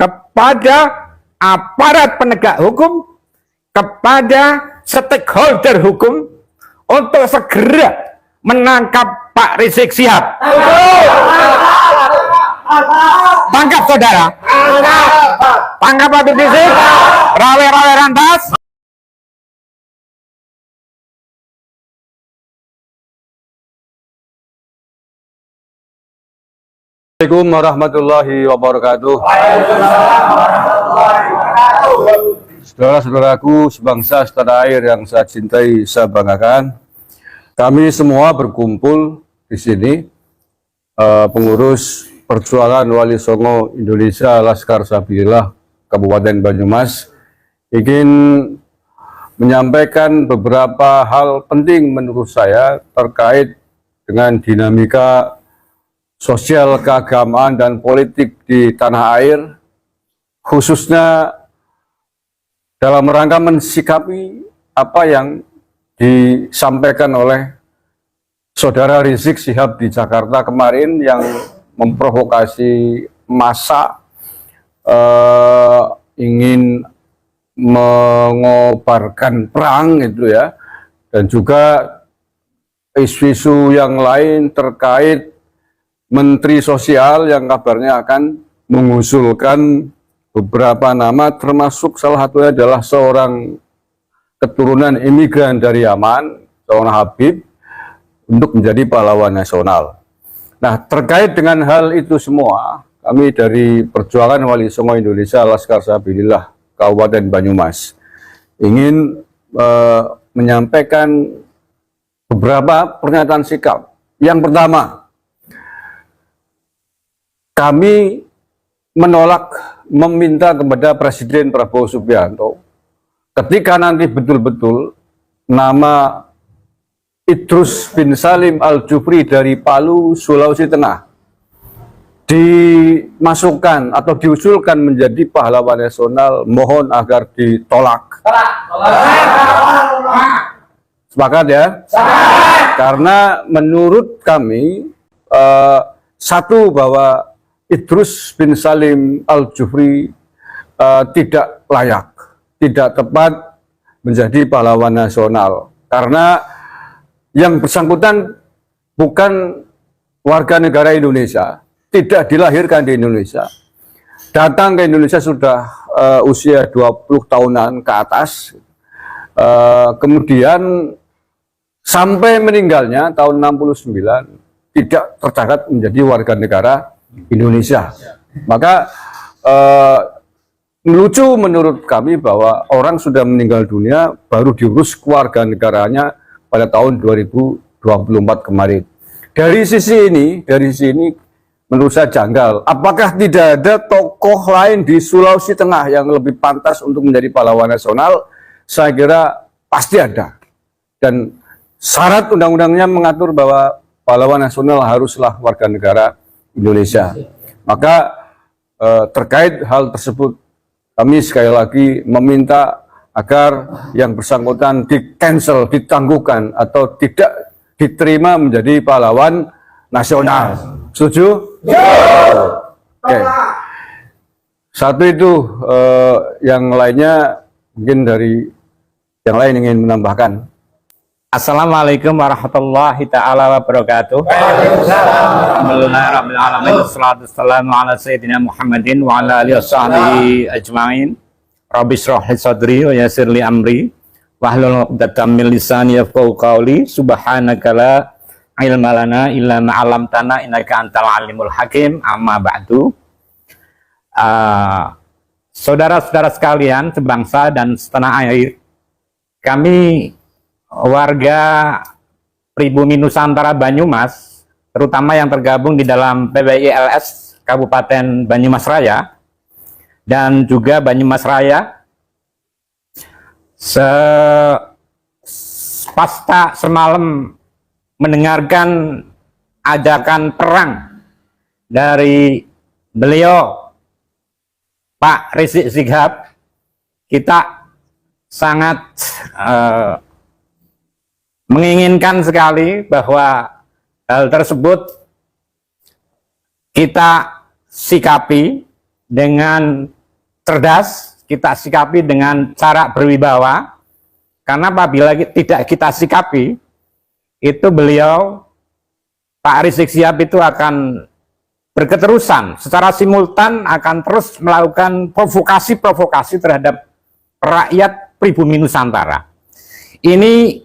kepada aparat penegak hukum, kepada stakeholder hukum untuk segera menangkap Pak Rizik Syihab. Tangkap saudara. Tangkap Habib Rizik. Rawe-rawe rantas. Assalamualaikum warahmatullahi wabarakatuh. Saudara-saudaraku sebangsa setanah air yang saya cintai, saya banggakan, kami semua berkumpul di sini, pengurus Perjuangan Wali Songo Indonesia Laskar Sabilillah Kabupaten Banyumas, ingin menyampaikan beberapa hal penting menurut saya terkait dengan dinamika sosial, keagamaan, dan politik di tanah air, khususnya dalam rangka mensikapi apa yang disampaikan oleh saudara Rizik Syihab di Jakarta kemarin yang memprovokasi massa, ingin mengobarkan perang itu ya, dan juga isu-isu yang lain terkait Menteri Sosial yang kabarnya akan mengusulkan beberapa nama, termasuk salah satunya adalah seorang keturunan imigran dari Yaman, seorang Habib, untuk menjadi pahlawan nasional. Nah, terkait dengan hal itu semua, kami dari Perjuangan Wali Songo Indonesia Laskar Sabilillah Kabupaten Banyumas ingin menyampaikan beberapa pernyataan sikap. Yang pertama, kami menolak meminta kepada Presiden Prabowo Subianto ketika nanti betul-betul nama Idrus bin Salim Al-Jufri dari Palu, Sulawesi Tengah dimasukkan atau diusulkan menjadi pahlawan nasional, mohon agar ditolak. Sepakat ya? Karena menurut kami, satu, bahwa Idrus bin Salim Al-Jufri tidak layak, tidak tepat menjadi pahlawan nasional. Karena yang bersangkutan bukan warga negara Indonesia, tidak dilahirkan di Indonesia. Datang ke Indonesia sudah usia 20 tahunan ke atas. Kemudian sampai meninggalnya tahun 69 tidak tercatat menjadi warga negara Indonesia. Maka lucu menurut kami bahwa orang sudah meninggal dunia baru diurus keluarga negaranya pada tahun 2024 kemarin. Dari sisi ini menurut saya janggal. Apakah tidak ada tokoh lain di Sulawesi Tengah yang lebih pantas untuk menjadi pahlawan nasional? Saya kira pasti ada. Dan syarat undang-undangnya mengatur bahwa pahlawan nasional haruslah warga negara Indonesia. Maka terkait hal tersebut, kami sekali lagi meminta agar yang bersangkutan di-cancel, ditangguhkan, atau tidak diterima menjadi pahlawan nasional. Setuju? Oke. Satu itu, yang lainnya mungkin dari yang lain ingin menambahkan. Assalamualaikum warahmatullahi ta'ala wabarakatuh. Alhamdulillahirrahmanirrahim. Assalamualaikum ala sayyidina Muhammadin wa ala alihi wa sahbihi ajma'in. Rabbi shrah li sadri wa yassir li amri wahlul 'uqdatam min lisani yafqahu qawli. Subhanaka la ilma lana illa ma 'allamtana innaka antal alimul hakim. Amma ba'du. Saudara-saudara sekalian sebangsa dan setanah air, kami warga pribumi Nusantara Banyumas, terutama yang tergabung di dalam PBILS Kabupaten Banyumas Raya dan juga Banyumas Raya, pasca semalam mendengarkan ajakan perang dari beliau Pak Rizik Syihab, kita sangat menginginkan sekali bahwa hal tersebut kita sikapi dengan cerdas, kita sikapi dengan cara berwibawa. Karena apabila tidak kita sikapi, itu beliau, Pak Rizik Syihab itu akan berketerusan, secara simultan akan terus melakukan provokasi-provokasi terhadap rakyat pribumi Nusantara. Ini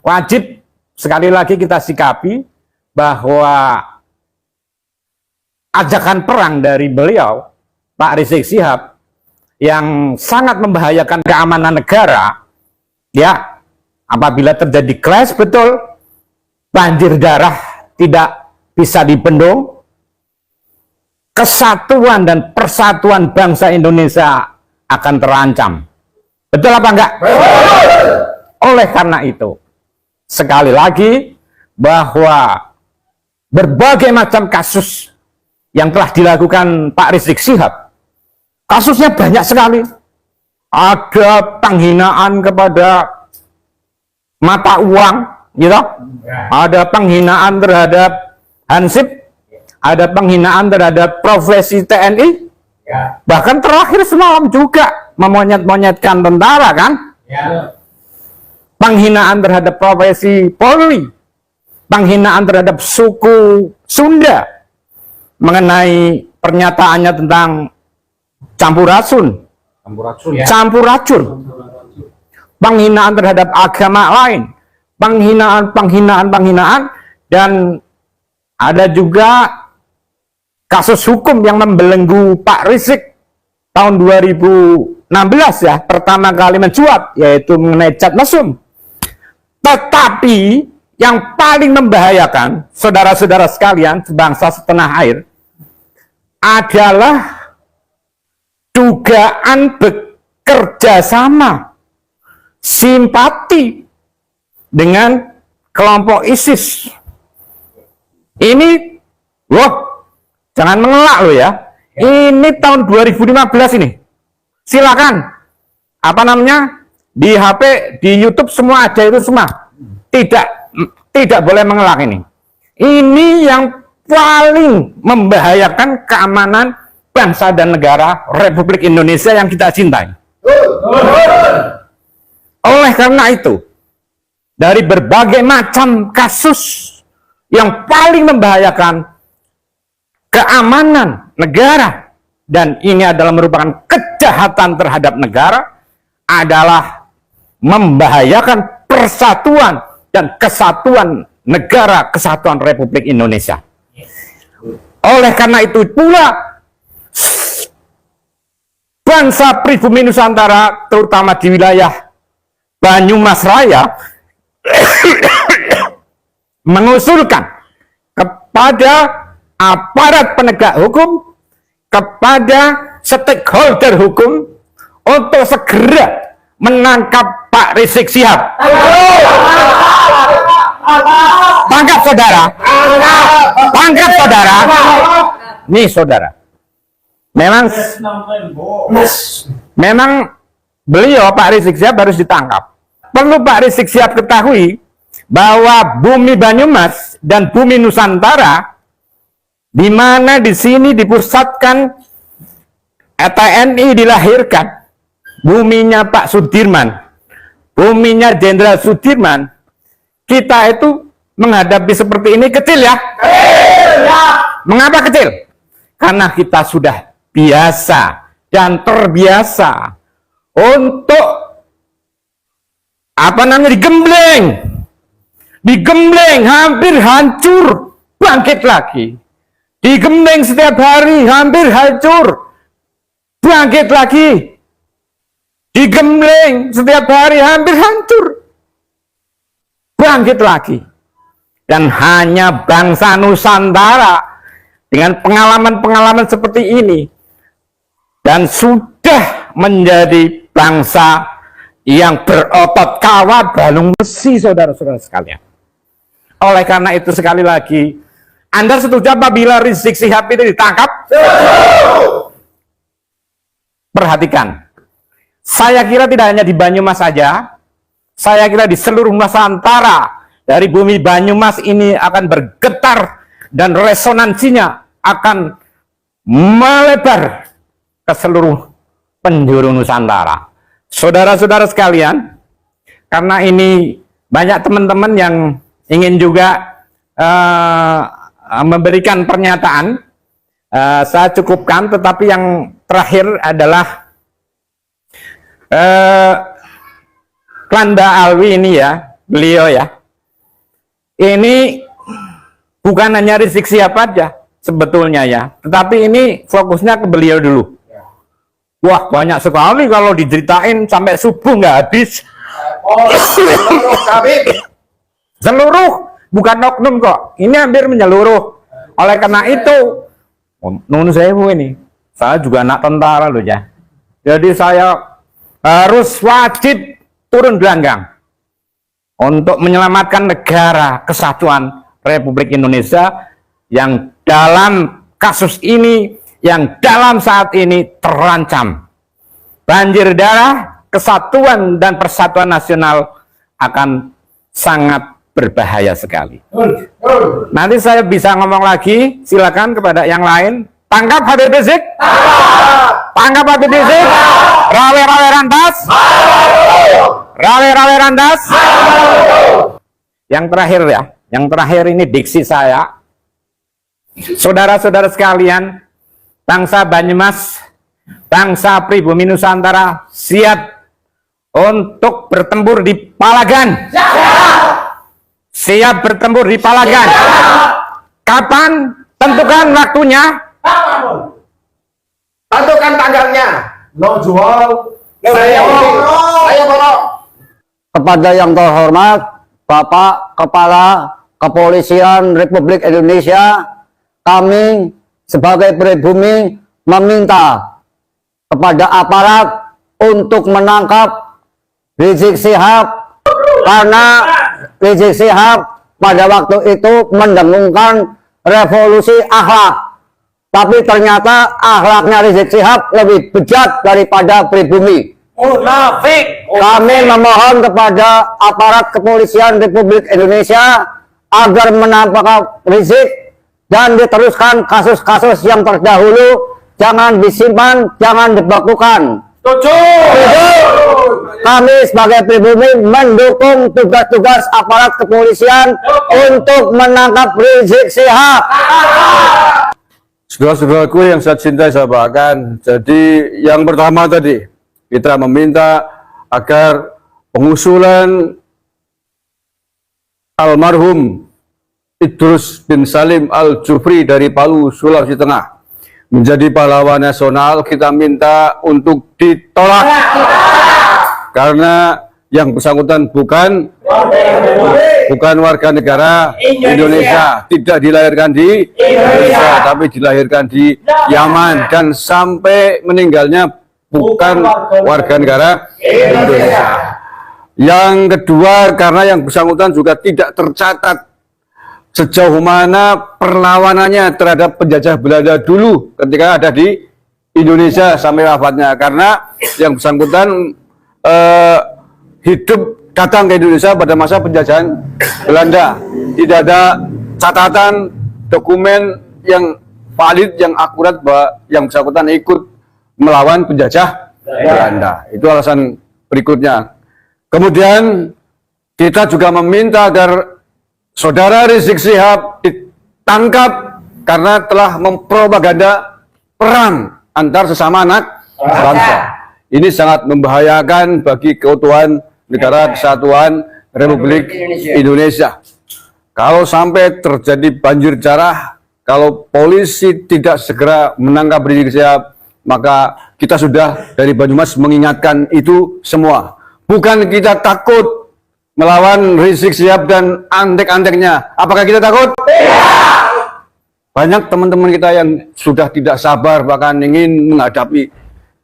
wajib sekali lagi kita sikapi bahwa ajakan perang dari beliau, Pak Rizik Syihab, yang sangat membahayakan keamanan negara, ya, apabila terjadi clash betul, banjir darah tidak bisa dibendung, kesatuan dan persatuan bangsa Indonesia akan terancam. Betul apa enggak? Oleh karena itu, sekali lagi, bahwa berbagai macam kasus yang telah dilakukan Pak Rizik Syihab, kasusnya banyak sekali. Ada penghinaan kepada mata uang, gitu. Ada penghinaan terhadap Hansip, ada penghinaan terhadap profesi TNI, bahkan terakhir semalam juga memonyet-monyetkan tentara, kan? Penghinaan terhadap profesi Polri, penghinaan terhadap suku Sunda, mengenai pernyataannya tentang campur racun, penghinaan terhadap agama lain, penghinaan, dan ada juga kasus hukum yang membelenggu Pak Rizik tahun 2016 ya, pertama kali mencuat, yaitu mengenai cat mesum. Tetapi yang paling membahayakan, saudara-saudara sekalian, sebangsa setanah air, adalah dugaan bekerja sama, simpati dengan kelompok ISIS. Ini, loh, jangan mengelak loh ya. Ini tahun 2015 ini. Silakan, apa namanya, di HP, di YouTube semua ada itu semua. Tidak boleh mengelak ini. Ini yang paling membahayakan keamanan bangsa dan negara Republik Indonesia yang kita cintai. Oleh karena itu, dari berbagai macam kasus yang paling membahayakan keamanan negara, dan ini adalah merupakan kejahatan terhadap negara, adalah membahayakan persatuan dan kesatuan negara kesatuan Republik Indonesia. Oleh karena itu pula, bangsa pribumi Nusantara, terutama di wilayah Banyumas Raya, mengusulkan kepada aparat penegak hukum, kepada stakeholder hukum, untuk segera menangkap Pak Rizik Syihab. Tangkap saudara, tangkap saudara. Nih saudara, memang beliau Pak Rizik Syihab harus ditangkap. Perlu Pak Rizik Syihab ketahui bahwa bumi Banyumas dan bumi Nusantara, di mana di sini dipusatkan TNI dilahirkan, buminya Pak Sudirman, buminya Jenderal Sudirman, kita itu menghadapi seperti ini kecil ya. Mengapa kecil? Karena kita sudah biasa dan terbiasa untuk digembleng, hampir hancur, bangkit lagi. Digembleng setiap hari, hampir hancur, bangkit lagi. Digembleng setiap hari, hampir hancur, bangkit lagi. Dan hanya bangsa Nusantara dengan pengalaman-pengalaman seperti ini, dan sudah menjadi bangsa yang berotot kawat balung besi, saudara-saudara sekalian. Oleh karena itu, sekali lagi, Anda setuju apabila Rizik Syihab itu ditangkap? Perhatikan, saya kira tidak hanya di Banyumas saja, saya kira di seluruh Nusantara, dari bumi Banyumas ini akan bergetar dan resonansinya akan melebar ke seluruh penjuru Nusantara. Saudara-saudara sekalian, karena ini banyak teman-teman yang ingin juga memberikan pernyataan, saya cukupkan, tetapi yang terakhir adalah Klanda Alwi ini ya, beliau ya, ini bukan hanya Rizik Syihab aja sebetulnya ya, tetapi ini fokusnya ke beliau dulu. Wah, banyak sekali kalau diceritain sampai subuh nggak habis. Seluruh, bukan oknum kok, ini hampir menyeluruh. Oleh karena itu, nun sewu ini, saya juga anak tentara loh ya, jadi saya harus wajib turun gelanggang untuk menyelamatkan negara kesatuan Republik Indonesia yang dalam kasus ini, yang dalam saat ini terancam. Banjir darah, kesatuan dan persatuan nasional akan sangat berbahaya sekali. Nanti saya bisa ngomong lagi, silakan kepada yang lain. Tangkap Habib Rizik. Tangkap Habib Rizik. Rawe-rawe rantas. Rawe-rawe rantas. Yang terakhir ya, yang terakhir ini diksi saya. Saudara-saudara sekalian, bangsa Banyumas, bangsa pribumi Nusantara siap untuk bertempur di Palagan. Siap bertempur di Palagan. Kapan? Tentukan waktunya. Tentukan tanggalnya. No jual. Saya borok. Kepada yang terhormat Bapak Kepala Kepolisian Republik Indonesia, kami sebagai pribumi meminta kepada aparat untuk menangkap Rizik Syihab, karena Rizik Syihab pada waktu itu mendengungkan revolusi akhlak, tapi ternyata akhlaknya Rizik Syihab lebih bejat daripada pribumi. Munafik. Kami memohon kepada aparat kepolisian Republik Indonesia agar menangkap Rizik dan diteruskan kasus-kasus yang terdahulu, jangan disimpan, jangan dibekukan. Kami sebagai pribumi mendukung tugas-tugas aparat kepolisian untuk menangkap Rizik Syihab. Saudara-saudaraku yang saya cintai, saya banggakan. Jadi yang pertama tadi, kita meminta agar pengusulan almarhum Idrus bin Salim Al-Jufri dari Palu, Sulawesi Tengah menjadi pahlawan nasional, kita minta untuk ditolak. Karena yang bersangkutan bukan warga negara Indonesia, tidak dilahirkan di Indonesia, tapi dilahirkan di Yaman, dan sampai meninggalnya bukan warga negara Indonesia. Yang kedua, karena yang bersangkutan juga tidak tercatat sejauh mana perlawanannya terhadap penjajah Belanda dulu ketika ada di Indonesia sampai wafatnya, karena yang bersangkutan hidup datang ke Indonesia pada masa penjajahan Belanda. Tidak ada catatan dokumen yang valid, yang akurat bahwa yang bersangkutan ikut melawan penjajah Belanda. Itu alasan berikutnya. Kemudian kita juga meminta agar saudara Rizik Syihab ditangkap karena telah mempropaganda perang antar sesama anak bangsa. Ini sangat membahayakan bagi keutuhan negara kesatuan Republik Indonesia. Kalau sampai terjadi banjir darah, kalau polisi tidak segera menangkap Rizik Syihab, maka kita sudah dari Banyumas mengingatkan itu semua. Bukan kita takut melawan Rizik Syihab dan antek-anteknya. Apakah kita takut? Tidak. Banyak teman-teman kita yang sudah tidak sabar bahkan ingin menghadapi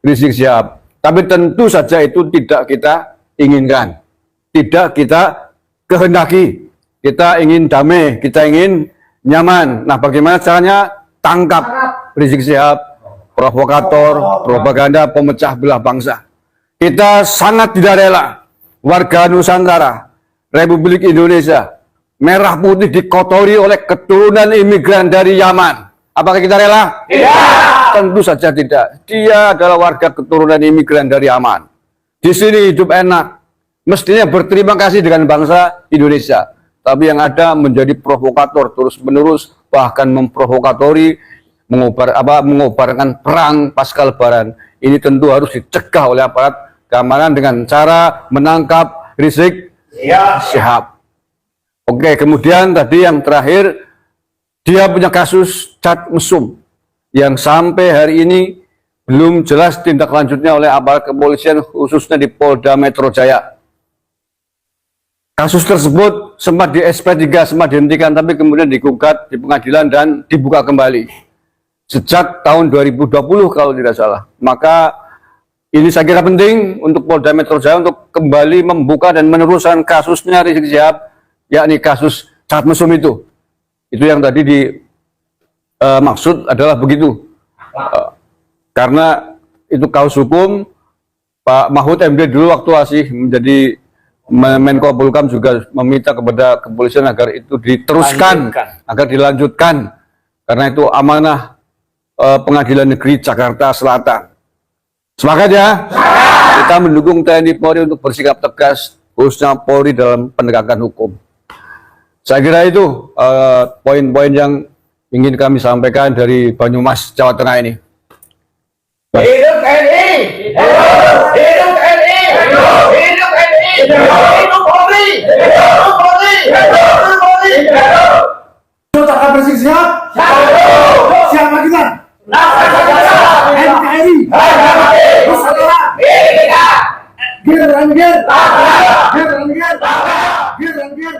Rizik Syihab. Tapi tentu saja itu tidak kita inginkan. Tidak kita kehendaki. Kita ingin damai, kita ingin nyaman. Nah, bagaimana caranya? Tangkap Rizik Syihab, provokator, propaganda, pemecah belah bangsa. Kita sangat tidak rela warga Nusantara, Republik Indonesia, merah putih dikotori oleh keturunan imigran dari Yaman. Apakah kita rela? Tidak. Tentu saja tidak. Dia adalah warga keturunan imigran dari Yaman. Di sini hidup enak. Mestinya berterima kasih dengan bangsa Indonesia. Tapi yang ada menjadi provokator terus-menerus, bahkan memprovokatori, mengobarkan perang pasca Lebaran. Ini tentu harus dicegah oleh aparat keamanan dengan cara menangkap Rizik Syihab. Oke, kemudian tadi yang terakhir, dia punya kasus cat mesum yang sampai hari ini belum jelas tindak lanjutnya oleh aparat kepolisian khususnya di Polda Metro Jaya. Kasus tersebut sempat di SP3, sempat dihentikan, tapi kemudian digugat di pengadilan dan dibuka kembali. Sejak tahun 2020 kalau tidak salah. Maka ini saya kira penting untuk Polda Metro Jaya untuk kembali membuka dan meneruskan kasusnya Rizik Syihab, yakni kasus cat mesum itu. Itu yang tadi maksud adalah begitu. Karena itu kasus hukum, Pak Mahfud MD dulu waktu masih menjadi Menko Polhukam juga meminta kepada kepolisian agar itu diteruskan, agar dilanjutkan. Karena itu amanah Pengadilan Negeri Jakarta Selatan. Semangat ya. Kita mendukung TNI Polri untuk bersikap tegas, khususnya Polri dalam penegakan hukum. Saya kira itu poin-poin yang ingin kami sampaikan dari Banyumas, Jawa Tengah ini. Hidup TNI! Hidup TNI! Hidup TNI! Hidup Polri! Hidup Polri! Hidup Polri! Cakap Rizik Syihab. Siapa kita? NKRI. Nusantara. Gir dan gir. Gir dan gir. Gir dan gir.